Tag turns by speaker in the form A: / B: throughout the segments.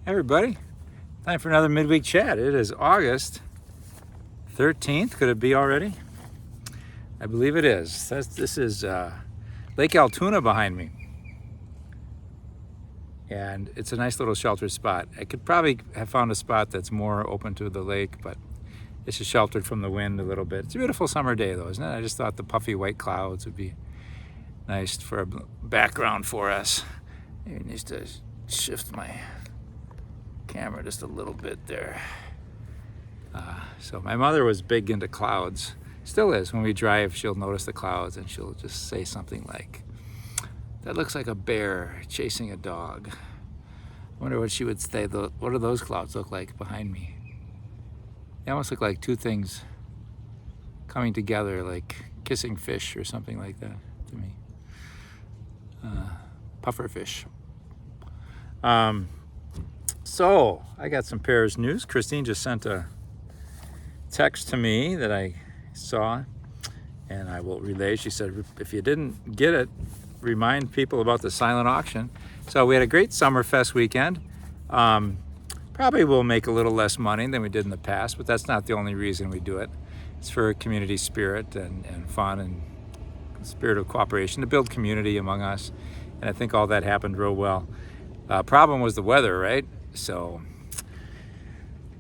A: Hey everybody, time for another midweek chat. It is August 13th. Could it be already? I believe it is. This is Lake Altoona behind me. And it's a nice little sheltered spot. I could probably have found a spot that's more open to the lake, but it's just sheltered from the wind a little bit. It's a beautiful summer day though, isn't it? I just thought the puffy white clouds would be nice for a background for us. Maybe it needs to shift my camera just a little bit there. So my mother was big into clouds, still is. When we drive, she'll notice the clouds and she'll just say something like, "That looks like a bear chasing a dog." I wonder what she would say. What do those clouds look like behind me? They almost look like two things coming together, like kissing fish or something like that to me. Puffer fish. So I got some Parish news. Christine just sent a text to me that I saw, and I will relay. She said, if you didn't get it, remind people about the silent auction. So we had a great Summerfest weekend. Probably will make a little less money than we did in the past, but that's not the only reason we do it. It's for community spirit and fun and spirit of cooperation to build community among us. And I think all that happened real well. Problem was the weather, right? So,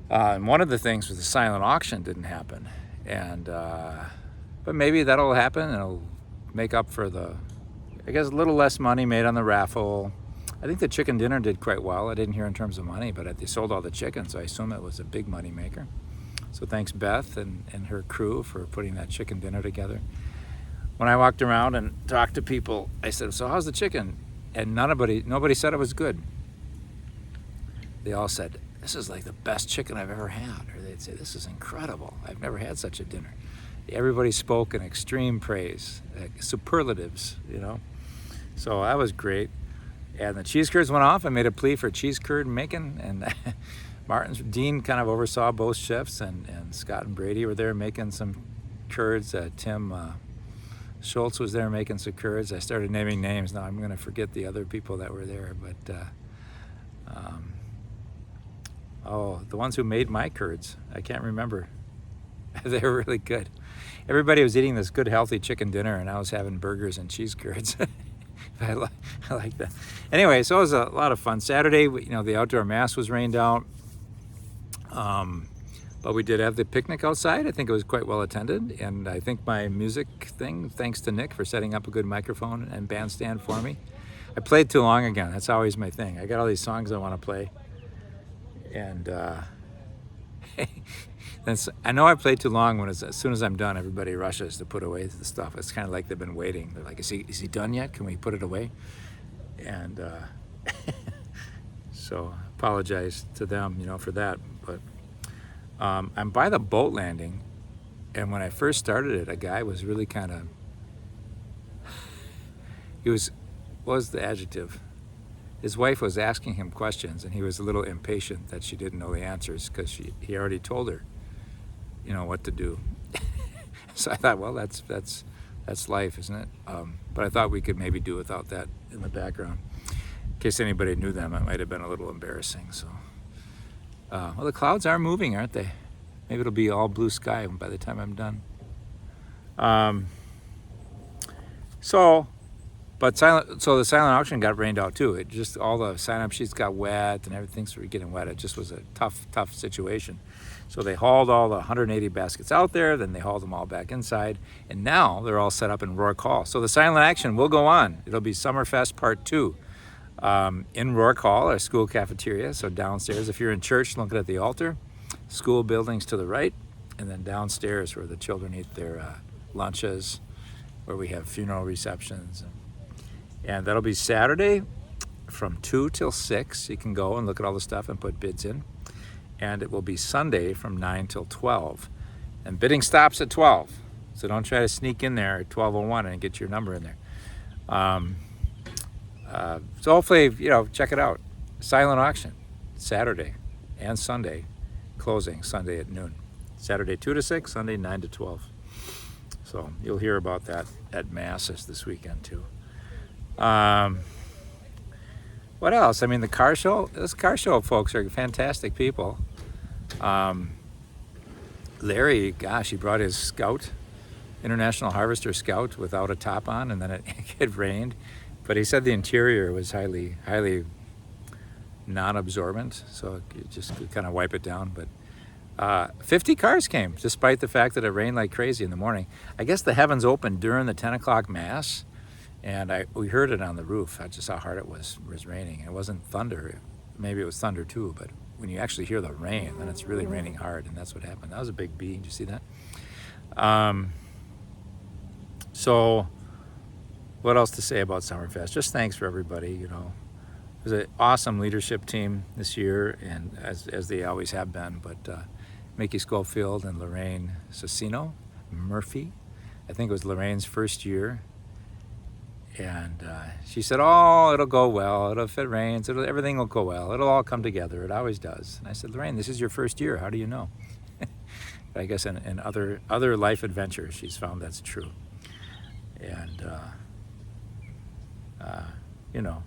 A: and one of the things was the silent auction didn't happen, and but maybe that'll happen and it'll make up for I guess a little less money made on the raffle. I think the chicken dinner did quite well. I didn't hear in terms of money, but they sold all the chicken, so I assume it was a big money maker. So thanks Beth and her crew for putting that chicken dinner together. When I walked around and talked to people, I said, "So how's the chicken?" And nobody said it was good. They all said, "This is like the best chicken I've ever had." Or they'd say, "This is incredible. I've never had such a dinner." Everybody spoke in extreme praise, superlatives, you know. So that was great. And the cheese curds went off. I made a plea for cheese curd making, and Dean kind of oversaw both chefs, and Scott and Brady were there making some curds. Tim Schultz was there making some curds. I started naming names. Now I'm going to forget the other people that were there, but the ones who made my curds, I can't remember. They were really good. Everybody was eating this good healthy chicken dinner, and I was having burgers and cheese curds. I like that. Anyway, so it was a lot of fun. Saturday, the outdoor mass was rained out, but we did have the picnic outside. I think it was quite well attended, and I think my music thing, thanks to Nick for setting up a good microphone and bandstand for me. I played too long again. That's always my thing. I got all these songs I want to play, and I know I played too long when as soon as I'm done, everybody rushes to put away the stuff. It's kind of like they've been waiting. They're like, is he done yet? Can we put it away? And so apologize to them, for that. But I'm by the boat landing, and when I first started it, a guy was really kind of, what was the adjective? His wife was asking him questions, and he was a little impatient that she didn't know the answers because he already told her, what to do. So I thought, well, that's life, isn't it? But I thought we could maybe do without that in the background. In case anybody knew them, it might have been a little embarrassing. So, well, the clouds are moving, aren't they? Maybe it'll be all blue sky by the time I'm done. So the silent auction got rained out too. It just, all the sign-up sheets got wet and everything started getting wet. It just was a tough situation. So they hauled all the 180 baskets out there, then they hauled them all back inside, and now they're all set up in Rourke Hall. So the silent action will go on. It'll be Summerfest Part 2 in Rourke Hall, our school cafeteria. So downstairs, if you're in church, looking at the altar, school buildings to the right, and then downstairs where the children eat their lunches, where we have funeral receptions. And that'll be Saturday from 2 till 6. You can go and look at all the stuff and put bids in. And it will be Sunday from 9 till 12. And bidding stops at 12. So don't try to sneak in there at 12:01 and get your number in there. So hopefully, check it out. Silent auction, Saturday and Sunday, closing Sunday at noon. Saturday 2 to 6, Sunday 9 to 12. So you'll hear about that at Masses this weekend too. What else? I mean, the car show. Those car show folks are fantastic people. Larry, gosh, he brought his Scout, International Harvester Scout, without a top on, and then it rained. But he said the interior was highly non-absorbent, so you just could kind of wipe it down. But 50 cars came, despite the fact that it rained like crazy in the morning. I guess the heavens opened during the 10 o'clock mass, and we heard it on the roof. That's just how hard it was raining. It wasn't thunder. Maybe it was thunder too, but when you actually hear the rain, then it's really raining hard, and that's what happened. That was a big bee. Did you see that? So what else to say about Summerfest? Just thanks for everybody. You know, it was an awesome leadership team this year, and as they always have been. But Mickey Schofield and Lorraine Cicino Murphy, I think it was Lorraine's first year, and she said, "Oh, it'll go well. If it rains, everything will go well. It'll all come together. It always does." And I said, "Lorraine, this is your first year. How do you know?" But I guess in other life adventures, she's found that's true. And you know,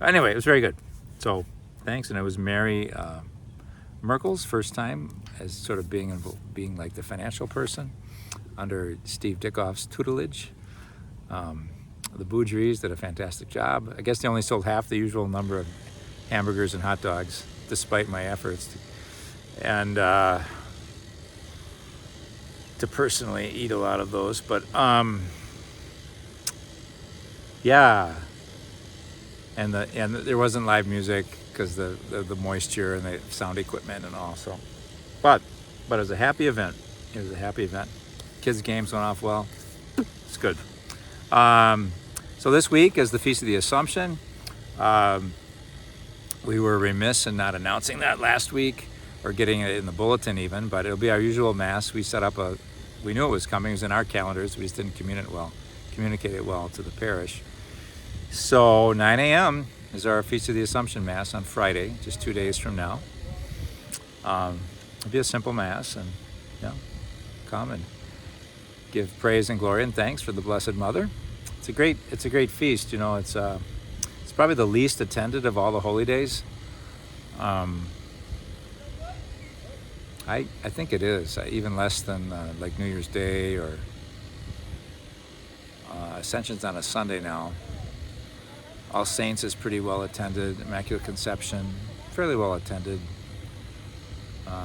A: anyway, it was very good. So thanks. And it was Mary Merkel's first time as sort of being like the financial person under Steve Dickoff's tutelage. The Boudries did a fantastic job. I guess they only sold half the usual number of hamburgers and hot dogs, despite my efforts to personally eat a lot of those. But yeah, and there wasn't live music because the moisture and the sound equipment and all. So, but it was a happy event. It was a happy event. Kids' games went off well. It's good. So this week is the Feast of the Assumption. We were remiss in not announcing that last week or getting it in the bulletin even, but it'll be our usual mass. We set up we knew it was coming. It was in our calendars. We just didn't communicate it well to the parish. So 9 a.m. is our Feast of the Assumption Mass on Friday, just 2 days from now. It'll be a simple mass, and come and give praise and glory and thanks for the Blessed Mother. It's a great feast. You know, it's probably the least attended of all the holy days. I think it is even less than like New Year's Day or Ascension's on a Sunday now. All Saints is pretty well attended. Immaculate Conception, fairly well attended.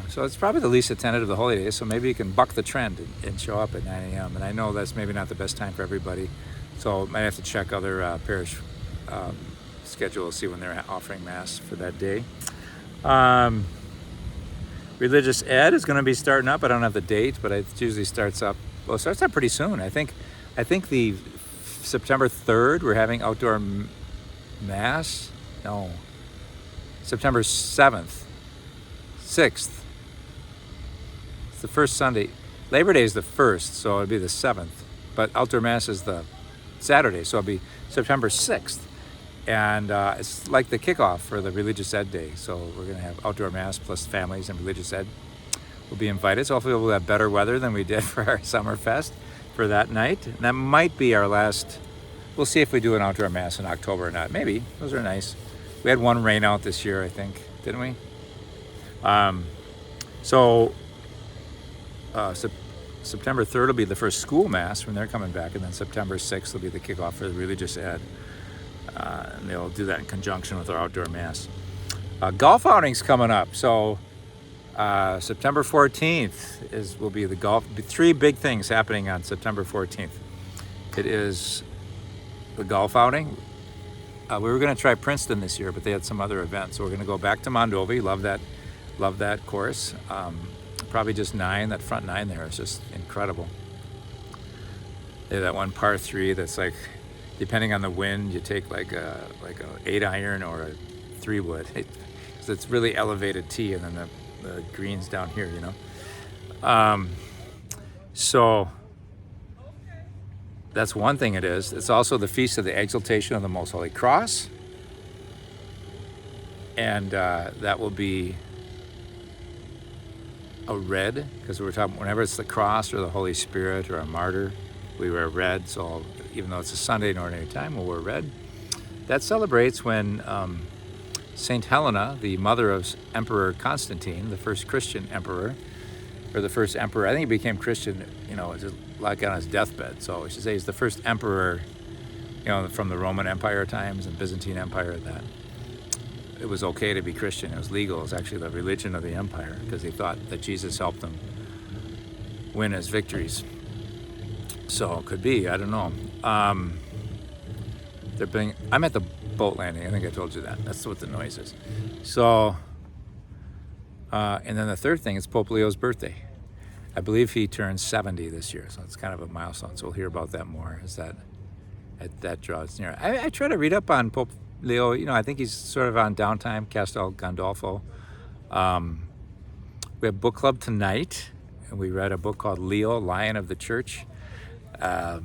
A: So it's probably the least attended of the holy days. So maybe you can buck the trend and show up at 9 a.m. And I know that's maybe not the best time for everybody. So might have to check other parish schedules, see when they're offering Mass for that day. Religious Ed is going to be starting up. I don't have the date, but it usually starts up pretty soon. I think the September 3rd, we're having outdoor Mass. No, September 7th, 6th. It's the first Sunday. Labor Day is the 1st, so it'll be the 7th. But outdoor Mass is the Saturday, so it'll be September 6th. And it's like the kickoff for the Religious Ed Day. So we're going to have outdoor Mass plus families and Religious Ed will be invited. So hopefully we'll have better weather than we did for our Summerfest for that night. And that might be our last. We'll see if we do an outdoor Mass in October or not. Maybe. Those are nice. We had one rain out this year, I think. Didn't we? September 3rd will be the first school Mass when they're coming back. And then September 6th will be the kickoff for the Religious Ed. And they'll do that in conjunction with our outdoor Mass. Golf outing's coming up. So September 14th will be the golf. Three big things happening on September 14th. It is the golf outing. We were going to try Princeton this year, but they had some other events. So we're going to go back to Mondovi. Love that course. Probably just 9. That front 9 there is just incredible. They have that one par 3 that's like, depending on the wind, you take like a 8-iron or a 3-wood. It's really elevated tee, and then the greens down here, you know. So that's one thing it is. It's also the Feast of the Exaltation of the Most Holy Cross. And that will be a red, because we're talking, whenever it's the cross or the Holy Spirit or a martyr, we wear red. So even though it's a Sunday in ordinary time, we'll wear red. that celebrates when Saint Helena, the mother of Emperor Constantine, the first Christian emperor, or the first emperor, I think he became Christian, just like on his deathbed. So I should say he's the first emperor, from the Roman Empire times and Byzantine Empire, that it was okay to be Christian. It was legal. It was actually the religion of the empire, because they thought that Jesus helped them win his victories. So it could be, I don't know. I'm at the boat landing. I think I told you that. That's what the noise is. So, and then the third thing is Pope Leo's birthday. I believe he turns 70 this year, so it's kind of a milestone. So we'll hear about that more as that draws near. I try to read up on Pope Leo. I think he's sort of on downtime, Castel Gandolfo. We have book club tonight, and we read a book called Leo, Lion of the Church. I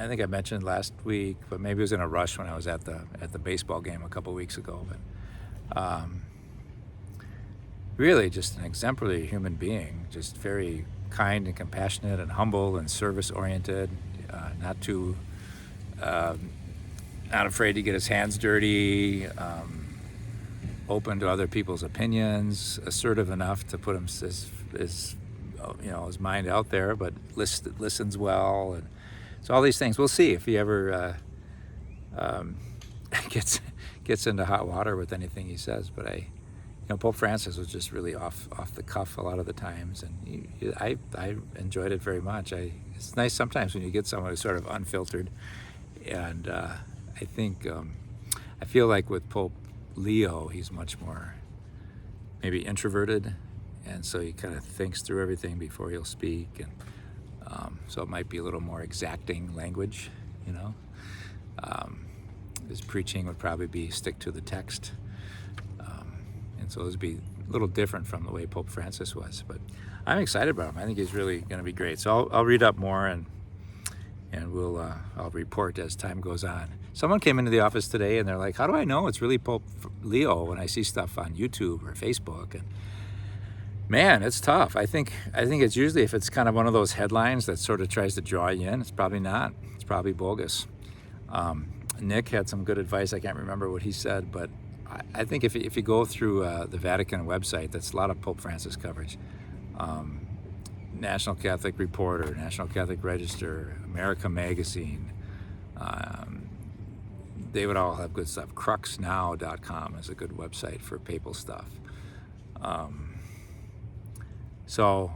A: think I mentioned last week, but maybe it was in a rush when I was at the baseball game a couple weeks ago. But really, just an exemplary human being, just very kind and compassionate and humble and service-oriented, not afraid to get his hands dirty, open to other people's opinions, assertive enough to put his mind out there, but listens well, and so all these things. We'll see if he ever gets into hot water with anything he says. But Pope Francis was just really off the cuff a lot of the times, and I enjoyed it very much. It's nice sometimes when you get someone who's sort of unfiltered, and I think I feel like with Pope Leo, he's much more maybe introverted, and so he kind of thinks through everything before he'll speak, and so it might be a little more exacting language. His preaching would probably be stick to the text. And so it would be a little different from the way Pope Francis was. But I'm excited about him. I think he's really going to be great. So I'll read up more, and I'll report as time goes on. Someone came into the office today, and they're like, how do I know it's really Pope Leo when I see stuff on YouTube or Facebook? And man, it's tough. I think it's usually, if it's kind of one of those headlines that sort of tries to draw you in, it's probably not. It's probably bogus. Nick had some good advice. I can't remember what he said, but I think if you go through the Vatican website, that's a lot of Pope Francis coverage. National Catholic Reporter, National Catholic Register, America Magazine, they would all have good stuff. Cruxnow.com is a good website for papal stuff. So,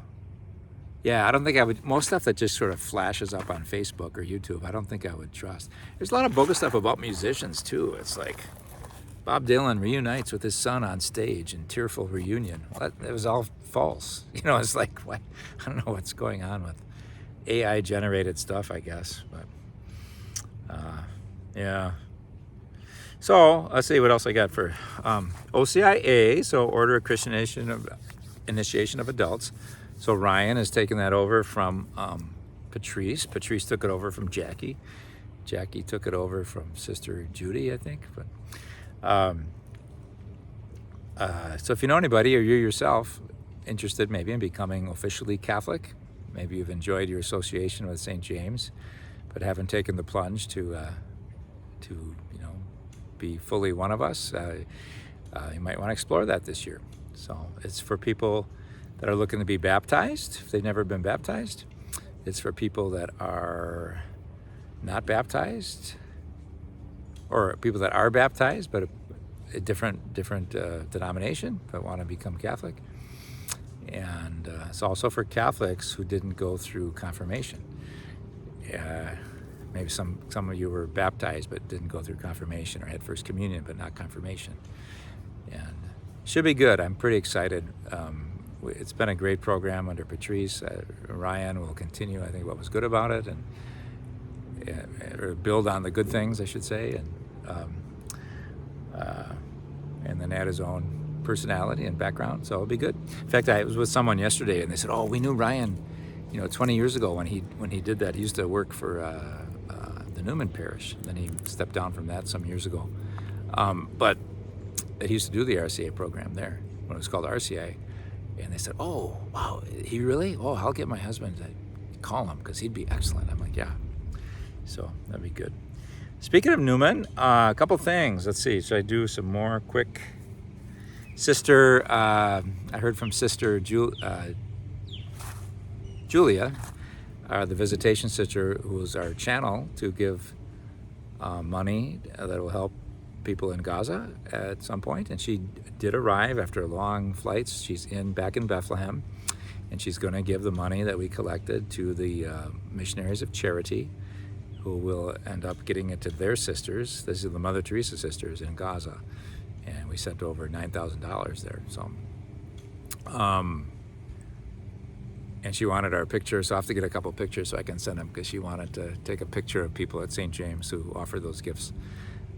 A: yeah, I don't think I would, most stuff that just sort of flashes up on Facebook or YouTube, I don't think I would trust. There's a lot of bogus stuff about musicians too. It's like Bob Dylan reunites with his son on stage in tearful reunion. Well, it was all false. It's like, what? I don't know what's going on with AI generated stuff, I guess. But yeah. So let's see what else I got for OCIA. So Order of Christian Initiation of Adults. So Ryan has taken that over from Patrice. Patrice took it over from Jackie. Jackie took it over from Sister Judy, I think. But so if you know anybody, or you yourself interested maybe in becoming officially Catholic, maybe you've enjoyed your association with St. James, but haven't taken the plunge to be fully one of us, you might want to explore that this year. So it's for people that are looking to be baptized, if they've never been baptized. It's for people that are not baptized, or people that are baptized but a different denomination but want to become Catholic. And it's also for Catholics who didn't go through confirmation. Maybe some of you were baptized but didn't go through confirmation, or had First Communion but not confirmation. And should be good. I'm pretty excited. It's been a great program under Patrice. Ryan will continue, I think, what was good about it, or build on the good things, I should say, and then add his own personality and background. So it'll be good. In fact, I was with someone yesterday, and they said, "Oh, we knew Ryan, 20 years ago when he did that. He used to work for the Newman Parish. Then he stepped down from that some years ago. But he used to do the RCA program there when it was called RCA." And they said, "Oh, wow, he really? Oh, I'll get my husband to call him because he'd be excellent." I'm like, "Yeah." So that'd be good. Speaking of Newman, a couple things. Let's see. Should I do some more quick? Sister, I heard from Sister Julia, the visitation sister, who's our channel to give money that will help people in Gaza at some point. And she did arrive after long flights. She's back in Bethlehem, and she's going to give the money that we collected to the Missionaries of Charity, who will end up getting it to their sisters. This is the Mother Teresa sisters in Gaza, and we sent over $9,000 there. So, and she wanted our pictures, so I have to get a couple pictures so I can send them, because she wanted to take a picture of people at St. James who offer those gifts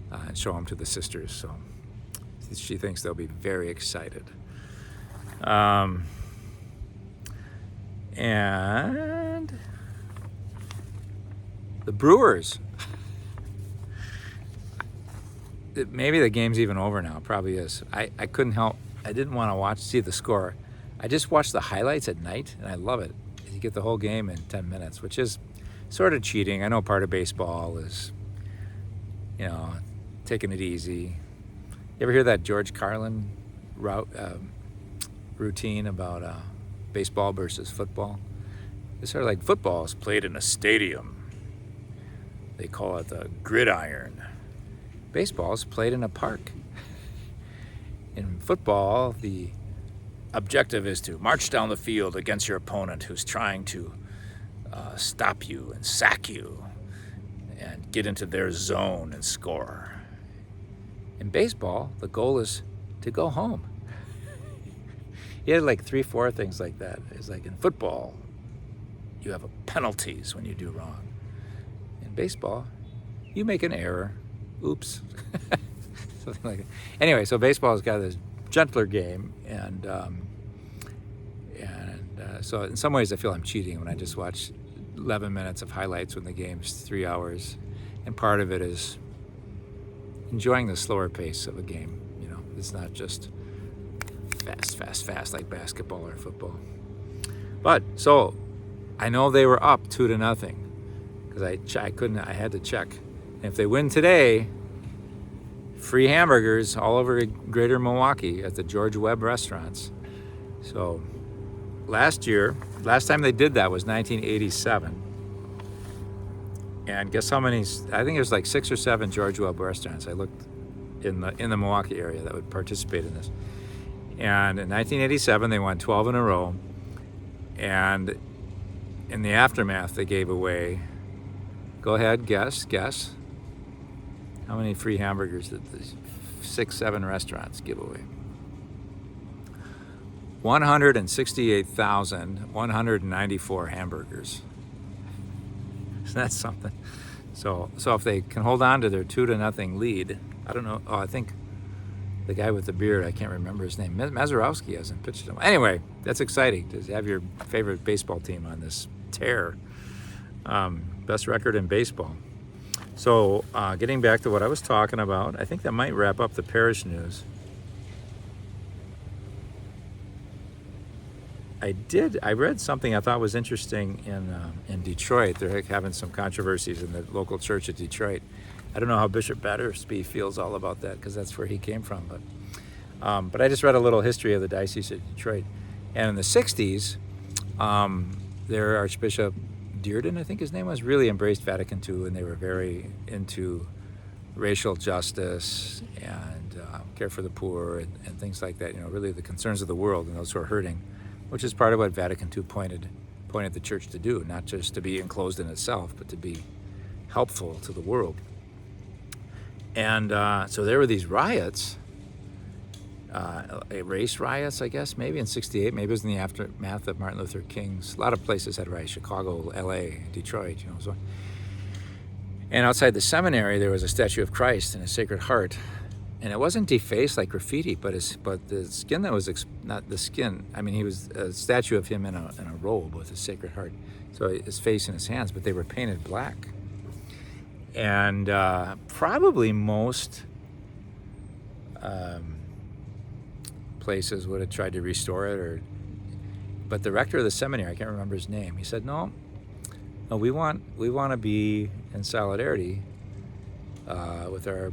A: and show them to the sisters. So she thinks they'll be very excited. And the Brewers. Maybe the game's even over now. It probably is. I couldn't help. I didn't want to see the score. I just watched the highlights at night, and I love it. You get the whole game in 10 minutes, which is sort of cheating. I know part of baseball is, taking it easy. You ever hear that George Carlin routine about baseball versus football? It's sort of like football is played in a stadium. They call it the gridiron. Baseball is played in a park. In football, the objective is to march down the field against your opponent who's trying to stop you and sack you and get into their zone and score. In baseball, the goal is to go home. He had like 3-4 things like that. It's like in football, you have penalties when you do wrong. In baseball, you make an error. Oops. Something like that. Anyway, so baseball has got this gentler game, and so in some ways I feel I'm cheating when I just watch 11 minutes of highlights when the game's 3 hours, and part of it is enjoying the slower pace of a game. It's not just fast like basketball or football. But so I know they were up 2-0 because I had to check. And if they win today, free hamburgers all over greater Milwaukee at the George Webb restaurants. So last time they did that was 1987. And guess how many? I think there's like 6 or 7 George Webb restaurants. I looked in the Milwaukee area that would participate in this. And in 1987, they won 12 in a row. And in the aftermath, they gave away, go ahead, guess. How many free hamburgers did these 6-7 restaurants give away? 168,194 hamburgers. Isn't that something? So if they can hold on to their 2-0 lead, I don't know. Oh, I think the guy with the beard, I can't remember his name. Mazurowski hasn't pitched him. Anyway, that's exciting to have your favorite baseball team on this tear. Best record in baseball. So getting back to what I was talking about, I think that might wrap up the Parish news. I read something I thought was interesting in Detroit. They're having some controversies in the local church of Detroit. I don't know how Bishop Battersby feels all about that, because that's where he came from. But I just read a little history of the Diocese of Detroit. And in the 60s, their Archbishop Dearden, I think his name was, really embraced Vatican II, and they were very into racial justice and care for the poor and things like that. Really the concerns of the world and those who are hurting, which is part of what Vatican II pointed the church to do, not just to be enclosed in itself, but to be helpful to the world. And so there were these riots, race riots, I guess, maybe in 68, maybe it was in the aftermath of Martin Luther King's. A lot of places had riots, Chicago, LA, Detroit, So. And outside the seminary, there was a statue of Christ and a Sacred Heart. And it wasn't defaced like graffiti, but the skin that was, not the skin, I mean, he was a statue of him in a robe with a Sacred Heart. So his face and his hands, but they were painted black. And probably most places would have tried to restore it, but the rector of the seminary, I can't remember his name, he said, no, we want to be in solidarity with our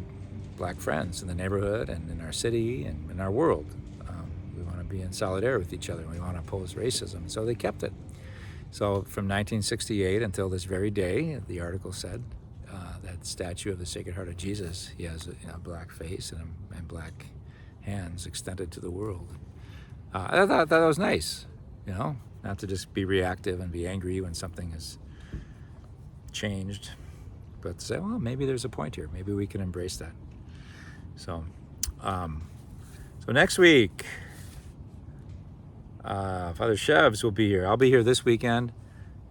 A: black friends in the neighborhood and in our city and in our world. We want to be in solidarity with each other. We want to oppose racism. So they kept it. So from 1968 until this very day, the article said, that statue of the Sacred Heart of Jesus, he has a black face and black hands extended to the world. I thought that was nice, not to just be reactive and be angry when something is changed, but to say, well, maybe there's a point here. Maybe we can embrace that. So next week, Father Shevs will be here. I'll be here this weekend.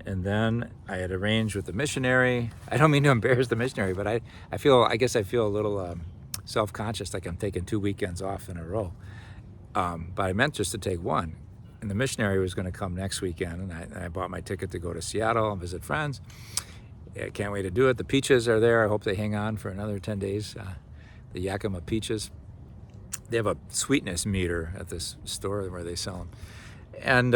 A: And then I had arranged with the missionary. I don't mean to embarrass the missionary, but I guess I feel a little self-conscious, like I'm taking 2 weekends off in a row. But I meant just to take one. And the missionary was going to come next weekend, and I bought my ticket to go to Seattle and visit friends. I can't wait to do it. The peaches are there. I hope they hang on for another 10 days. The Yakima peaches. They have a sweetness meter at this store where they sell them. And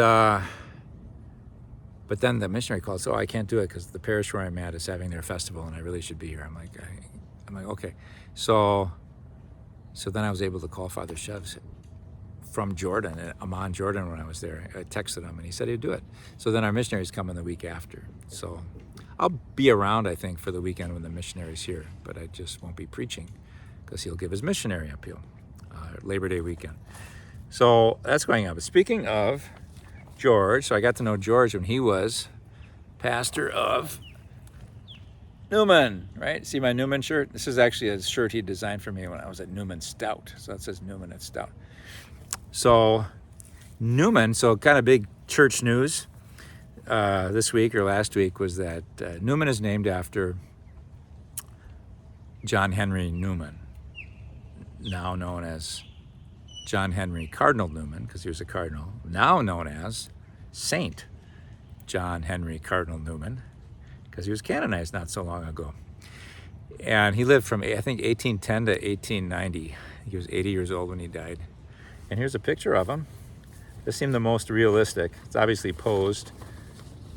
A: but then the missionary called, so I can't do it because the parish where I'm at is having their festival and I really should be here. I'm like, okay. So then I was able to call Father Shevs from Jordan, Amman, Jordan, when I was there. I texted him and he said he'd do it. So then our missionary's coming the week after. So I'll be around, I think, for the weekend when the missionary's here, but I just won't be preaching because he'll give his missionary appeal, Labor Day weekend. So that's going on. But speaking of George, so I got to know George when he was pastor of Newman, right? See my Newman shirt? This is actually a shirt he designed for me when I was at Newman Stout. So that says Newman at Stout. So Newman, so kind of big church news this week or last week was that Newman is named after John Henry Newman, now known as John Henry Cardinal Newman, because he was a cardinal, now known as Saint John Henry Cardinal Newman, because he was canonized not so long ago. And he lived from, I think, 1810 to 1890. He was 80 years old when he died. And here's a picture of him. This seemed the most realistic. It's obviously posed,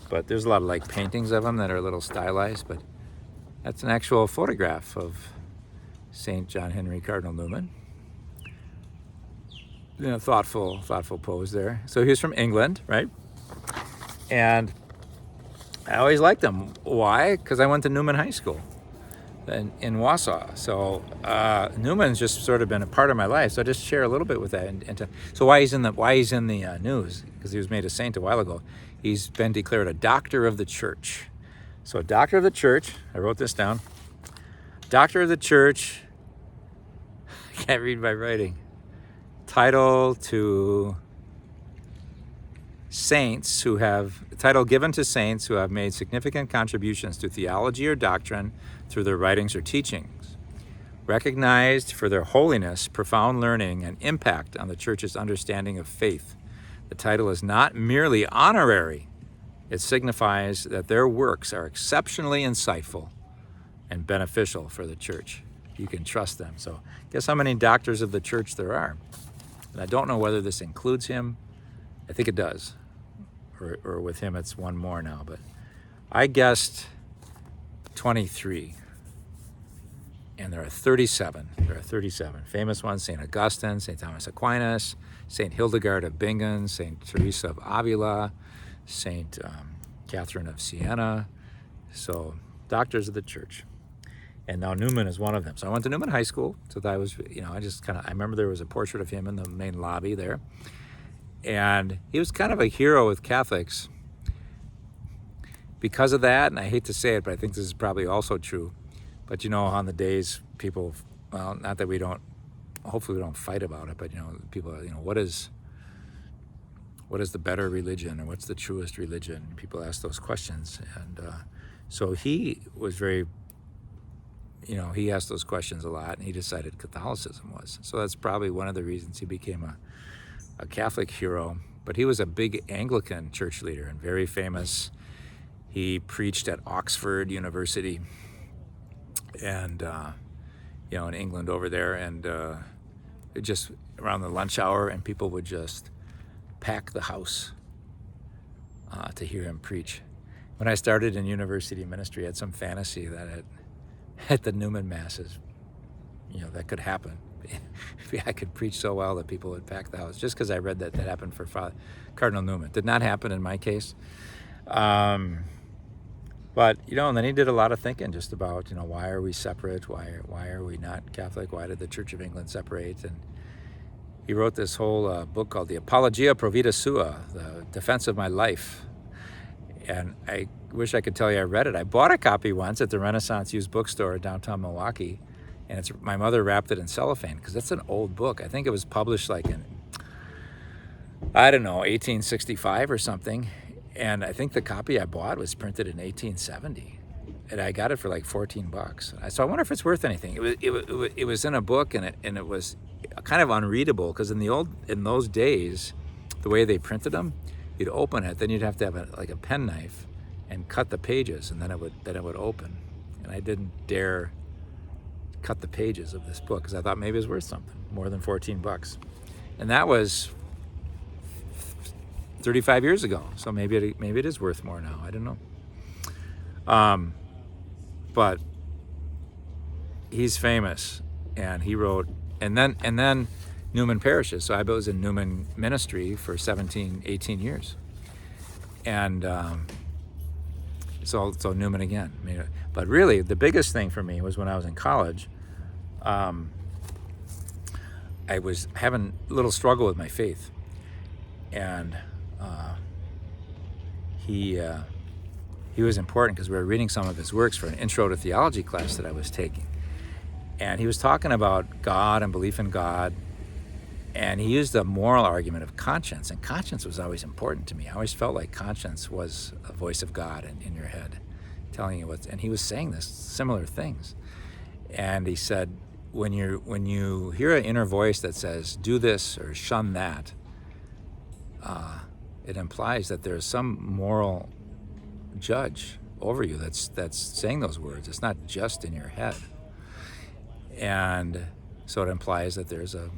A: but there's a lot of paintings of him that are a little stylized, but that's an actual photograph of Saint John Henry Cardinal Newman. Thoughtful pose there. So he was from England, right? And I always liked him. Why? Because I went to Newman High School in Wausau. So Newman's just sort of been a part of my life. So I just share a little bit with that. So why he's in the news? Because he was made a saint a while ago. He's been declared a doctor of the church. So a doctor of the church. I wrote this down. Doctor of the church. I can't read my writing. Title given to saints who have made significant contributions to theology or doctrine through their writings or teachings, recognized for their holiness, profound learning, and impact on the church's understanding of faith. The title is not merely honorary. It signifies that their works are exceptionally insightful and beneficial for the church. You can trust them. So guess how many doctors of the church there are? And I don't know whether this includes him. I think it does. Or with him, it's one more now. But I guessed 23. And there are 37. There are 37. Famous ones: St. Augustine, St. Thomas Aquinas, St. Hildegard of Bingen, St. Teresa of Avila, St. Catherine of Siena. So doctors of the church. And now Newman is one of them. So I went to Newman High School. So that was, I remember there was a portrait of him in the main lobby there. And he was kind of a hero with Catholics because of that. And I hate to say it, but I think this is probably also true. But on the days people, well, not that hopefully we don't fight about it, but people, what is the better religion, or what's the truest religion? People ask those questions. And so he was very, he asked those questions a lot, and he decided Catholicism was. So that's probably one of the reasons he became a Catholic hero. But he was a big Anglican church leader and very famous. He preached at Oxford University and, in England over there, and just around the lunch hour, and people would just pack the house to hear him preach. When I started in university ministry, I had some fantasy that at at the Newman masses. That could happen. I could preach so well that people would pack the house, just because I read that happened for Cardinal Newman. Did not happen in my case. But, and then he did a lot of thinking just about, why are we separate? Why are we not Catholic? Why did the Church of England separate? And he wrote this whole book called the Apologia Pro Vita Sua, the defense of my life. And I wish I could tell you I read it. I bought a copy once at the Renaissance used bookstore in downtown Milwaukee. And my mother wrapped it in cellophane, because that's an old book. I think it was published like in, 1865 or something. And I think the copy I bought was printed in 1870. And I got it for like $14. So I wonder if it's worth anything. It was in a book, and it was kind of unreadable, because in those days, the way they printed them, you'd open it, then you'd have to have a pen knife and cut the pages, and then it would open. And I didn't dare cut the pages of this book, because I thought maybe it was worth something more than $14. And that was 35 years ago, so maybe it is worth more now. I don't know. But he's famous, and he wrote, and then Newman parishes. So I was in Newman ministry for 18 years, and so Newman again. But really, the biggest thing for me was when I was in college. I was having a little struggle with my faith, and he was important, because we were reading some of his works for an intro to theology class that I was taking, and he was talking about God and belief in God, and he used the moral argument of conscience, and conscience was always important to me. I always felt like conscience was a voice of God in your head, telling you and he was saying this similar things. And he said, when you hear an inner voice that says, do this or shun that, it implies that there's some moral judge over you that's saying those words. It's not just in your head. And so it implies that there's a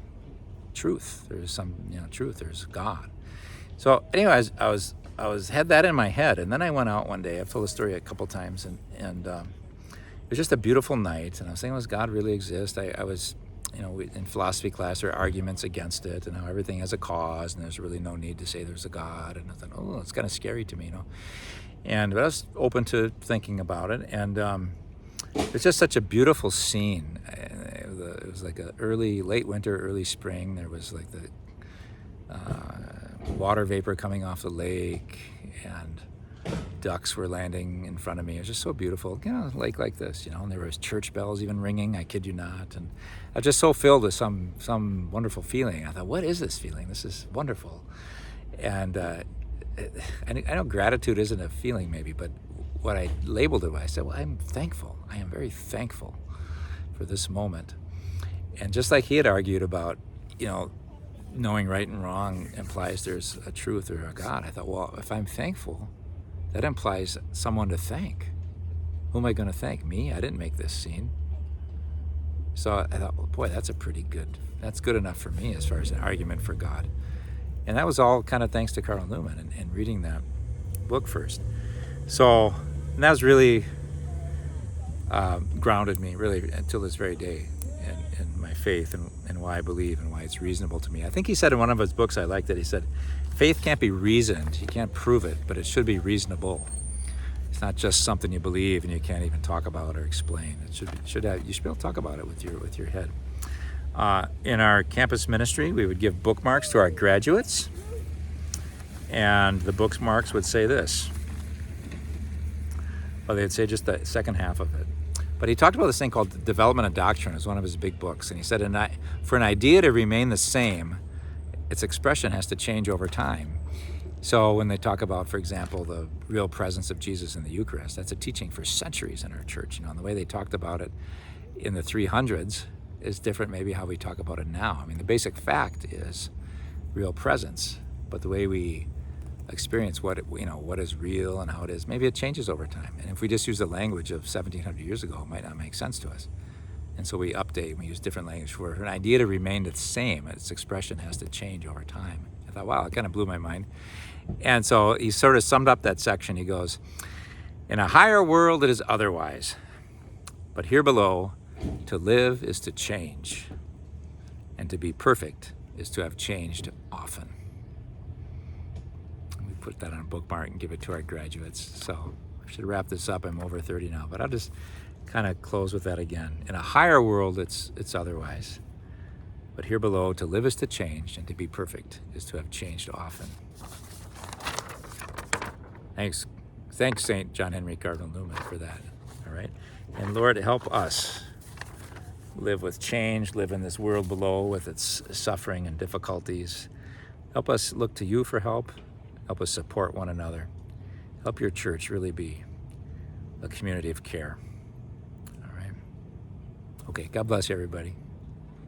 A: truth. There's some truth. There's God. So anyways, I had that in my head, and then I went out one day. I've told the story a couple times, and it was just a beautiful night, and I was thinking, does God really exist? I was, in philosophy class, there are arguments against it, and how everything has a cause, and there's really no need to say there's a God. And I thought, it's kind of scary to me, but I was open to thinking about it, and it's just such a beautiful scene. It was like a late winter, early spring. There was like the water vapor coming off the lake, and ducks were landing in front of me. It was just so beautiful, a lake like this, and there was church bells even ringing, I kid you not. And I was just so filled with some wonderful feeling. I thought, what is this feeling? This is wonderful. And I know gratitude isn't a feeling maybe, but what I labeled it, I said, well, I'm thankful. I am very thankful for this moment. And just like he had argued about, knowing right and wrong implies there's a truth or a God, I thought, well, if I'm thankful, that implies someone to thank. Who am I going to thank? Me? I didn't make this scene. So I thought, well, boy, that's good enough for me as far as an argument for God. And that was all kind of thanks to Cardinal Newman and reading that book first. So, and that was really grounded me, really, until this very day, in my faith and why I believe and why it's reasonable to me. I think he said in one of his books, I liked that, he said, faith can't be reasoned. You can't prove it, but it should be reasonable. It's not just something you believe and you can't even talk about or explain. You should be able to talk about it with your head. In our campus ministry, we would give bookmarks to our graduates, and the bookmarks would say this. Well, they'd say just the second half of it. But he talked about this thing called Development of Doctrine. It was one of his big books. And he said, for an idea to remain the same, its expression has to change over time. So when they talk about, for example, the real presence of Jesus in the Eucharist, that's a teaching for centuries in our church. And the way they talked about it in the 300s is different maybe how we talk about it now. I mean, the basic fact is real presence, but the way we experience what is real and how it is, maybe it changes over time. And if we just use the language of 1700 years ago, it might not make sense to us. And so we update, we use different language. For an idea to remain the same, its expression has to change over time. I thought, wow, it kind of blew my mind. And so he sort of summed up that section. He goes, in a higher world it is otherwise, But here below, to live is to change, and to be perfect is to have changed often. We put that on a bookmark and give it to our graduates. So I should wrap this up. I'm over 30 now, but I'll just kind of close with that again. In a higher world, it's otherwise. But here below, to live is to change, and to be perfect is to have changed often. Thanks, St. John Henry Cardinal Newman, for that. All right, and Lord, help us live with change, live in this world below with its suffering and difficulties. Help us look to you for help. Help us support one another. Help your church really be a community of care. All right. Okay, God bless you, everybody.